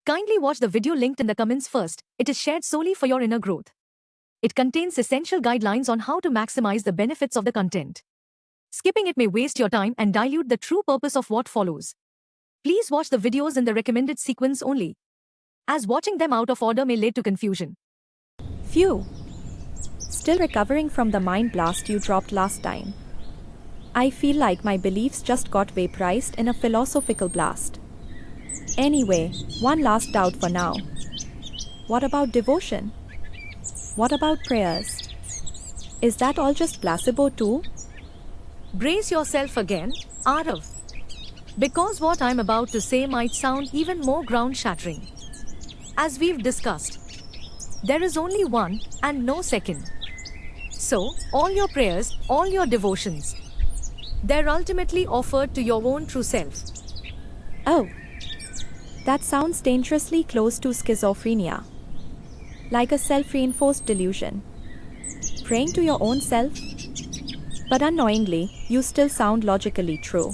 Kindly watch the video linked in the comments first. It is shared solely for your inner growth. It contains essential guidelines on how to maximize the benefits of the content. Skipping it may waste your time and dilute the true purpose of what follows. Please watch the videos in the recommended sequence only, as watching them out of order may lead to confusion. Phew. Still recovering from the mind blast you dropped last time. I feel like my beliefs just got vaporized in a philosophical blast. Anyway, one last doubt for now. What about devotion? What about prayers? Is that all just placebo too? Brace yourself again, Arav. Because what I'm about to say might sound even more ground-shattering. As we've discussed, there is only one and no second. So, all your prayers, all your devotions, they're ultimately offered to your own true self. Oh. That sounds dangerously close to schizophrenia. Like a self-reinforced delusion. Praying to your own self? But unknowingly, you still sound logically true.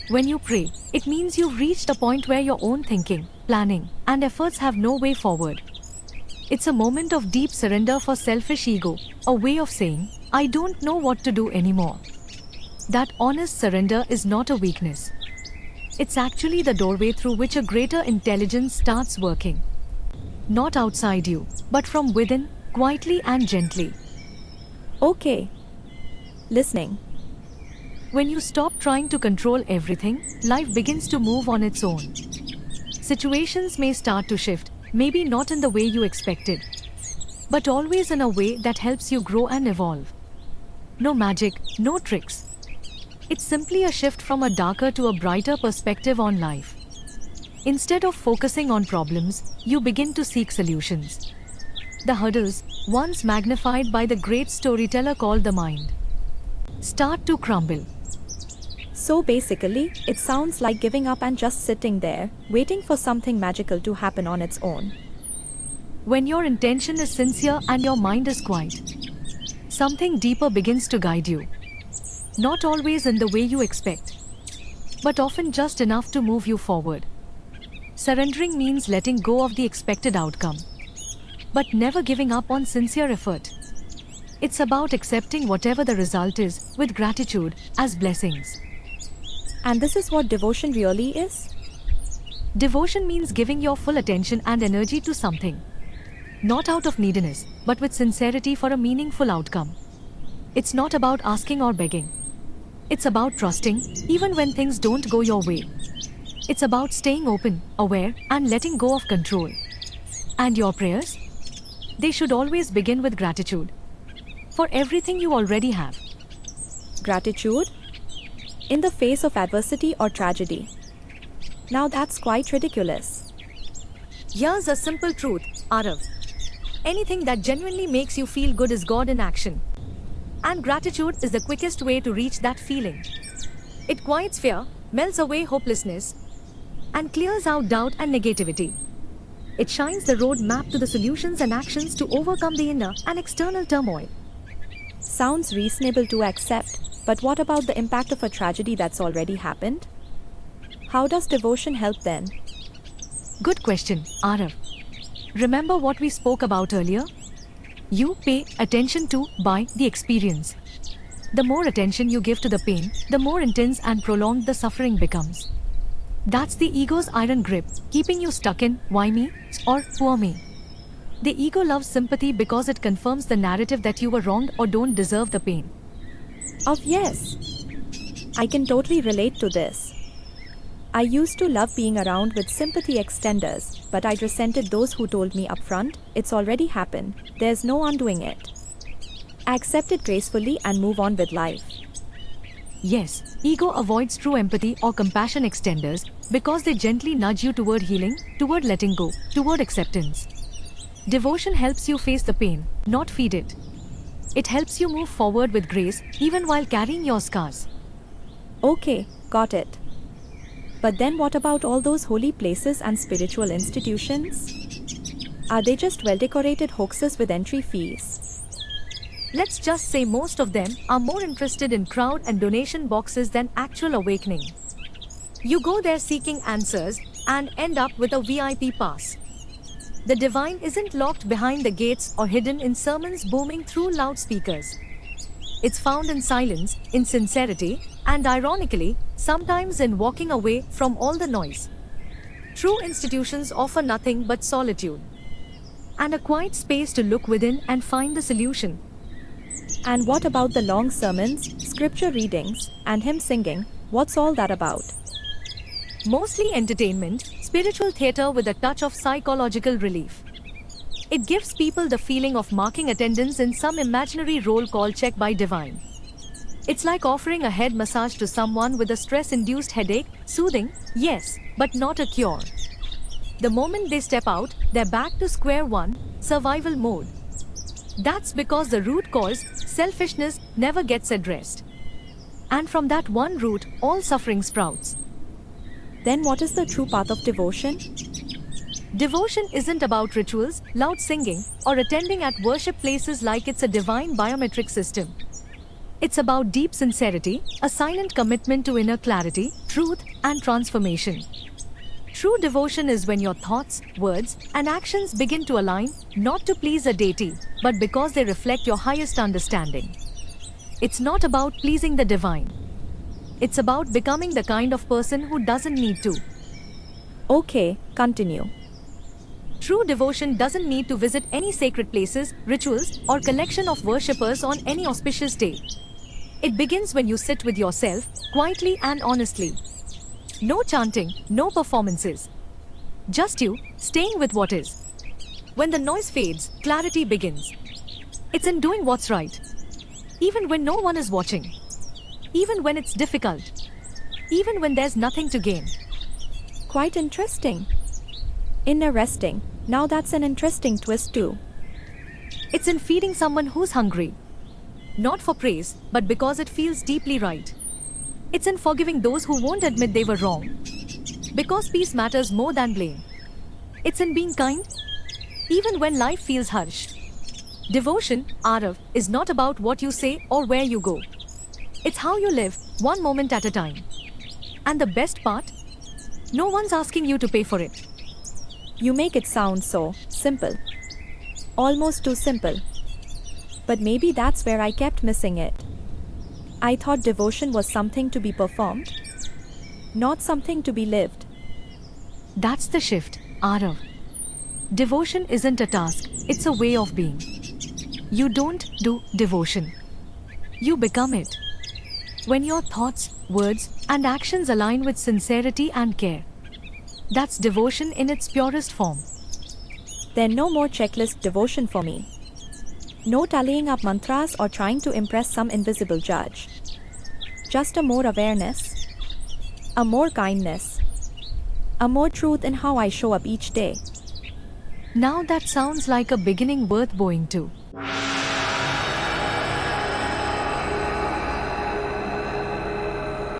When you pray, it means you've reached a point where your own thinking, planning, and efforts have no way forward. It's a moment of deep surrender for selfish ego, a way of saying, I don't know what to do anymore. That honest surrender is not a weakness. It's actually the doorway through which a greater intelligence starts working. Not outside you, but from within, quietly and gently. Okay. Listening. When you stop trying to control everything, life begins to move on its own. Situations may start to shift, maybe not in the way you expected, but always in a way that helps you grow and evolve. No magic, no tricks. It's simply a shift from a darker to a brighter perspective on life. Instead of focusing on problems, you begin to seek solutions. The hurdles, once magnified by the great storyteller called the mind, start to crumble. So basically, it sounds like giving up and just sitting there, waiting for something magical to happen on its own. When your intention is sincere and your mind is quiet, something deeper begins to guide you. Not always in the way you expect, but often just enough to move you forward. Surrendering means letting go of the expected outcome, but never giving up on sincere effort. It's about accepting whatever the result is, with gratitude, as blessings. And this is what devotion really is? Devotion means giving your full attention and energy to something. Not out of neediness, but with sincerity for a meaningful outcome. It's not about asking or begging. It's about trusting, even when things don't go your way. It's about staying open, aware, and letting go of control. And your prayers? They should always begin with gratitude for everything you already have. Gratitude? In the face of adversity or tragedy. Now that's quite ridiculous. Here's a simple truth, Arav. Anything that genuinely makes you feel good is God in action. And gratitude is the quickest way to reach that feeling. It quiets fear, melts away hopelessness, and clears out doubt and negativity. It shines the road map to the solutions and actions to overcome the inner and external turmoil. Sounds reasonable to accept, but what about the impact of a tragedy that's already happened? How does devotion help then? Good question, Arav. Remember what we spoke about earlier? You pay attention to by the experience. The more attention you give to the pain, the more intense and prolonged the suffering becomes. That's the ego's iron grip, keeping you stuck in why me or poor me. The ego loves sympathy because it confirms the narrative that you were wronged or don't deserve the pain. Yes. I can totally relate to this. I used to love being around with sympathy extenders, but I'd resented those who told me upfront, it's already happened, there's no undoing it. I accept it gracefully and move on with life. Yes, ego avoids true empathy or compassion extenders because they gently nudge you toward healing, toward letting go, toward acceptance. Devotion helps you face the pain, not feed it. It helps you move forward with grace, even while carrying your scars. Okay, got it. But then what about all those holy places and spiritual institutions? Are they just well-decorated hoaxes with entry fees? Let's just say most of them are more interested in crowd and donation boxes than actual awakening. You go there seeking answers, and end up with a VIP pass. The divine isn't locked behind the gates or hidden in sermons booming through loudspeakers. It's found in silence, in sincerity, and ironically, sometimes in walking away from all the noise. True institutions offer nothing but solitude and a quiet space to look within and find the solution. And what about the long sermons, scripture readings, and hymn singing? What's all that about? Mostly entertainment, spiritual theater with a touch of psychological relief. It gives people the feeling of marking attendance in some imaginary roll call check by divine. It's like offering a head massage to someone with a stress-induced headache, soothing, yes, but not a cure. The moment they step out, they're back to square one, survival mode. That's because the root cause, selfishness, never gets addressed. And from that one root, all suffering sprouts. Then what is the true path of devotion? Devotion isn't about rituals, loud singing, or attending at worship places like it's a divine biometric system. It's about deep sincerity, a silent commitment to inner clarity, truth, and transformation. True devotion is when your thoughts, words, and actions begin to align, not to please a deity, but because they reflect your highest understanding. It's not about pleasing the divine. It's about becoming the kind of person who doesn't need to. Okay, continue. True devotion doesn't need to visit any sacred places, rituals, or collection of worshippers on any auspicious day. It begins when you sit with yourself, quietly and honestly. No chanting, no performances. Just you, staying with what is. When the noise fades, clarity begins. It's in doing what's right. Even when no one is watching. Even when it's difficult. Even when there's nothing to gain. Quite interesting. Inner resting. Now that's an interesting twist too. It's in feeding someone who's hungry. Not for praise, but because it feels deeply right. It's in forgiving those who won't admit they were wrong. Because peace matters more than blame. It's in being kind, even when life feels harsh. Devotion, Arav, is not about what you say or where you go. It's how you live, one moment at a time. And the best part? No one's asking you to pay for it. You make it sound so simple. Almost too simple. But maybe that's where I kept missing it. I thought devotion was something to be performed, not something to be lived. That's the shift, Arav. Devotion isn't a task, it's a way of being. You don't do devotion. You become it. When your thoughts, words, and actions align with sincerity and care. That's devotion in its purest form. Then no more checklist devotion for me. No tallying up mantras or trying to impress some invisible judge. Just a more awareness, a more kindness, a more truth in how I show up each day. Now that sounds like a beginning worth bowing to.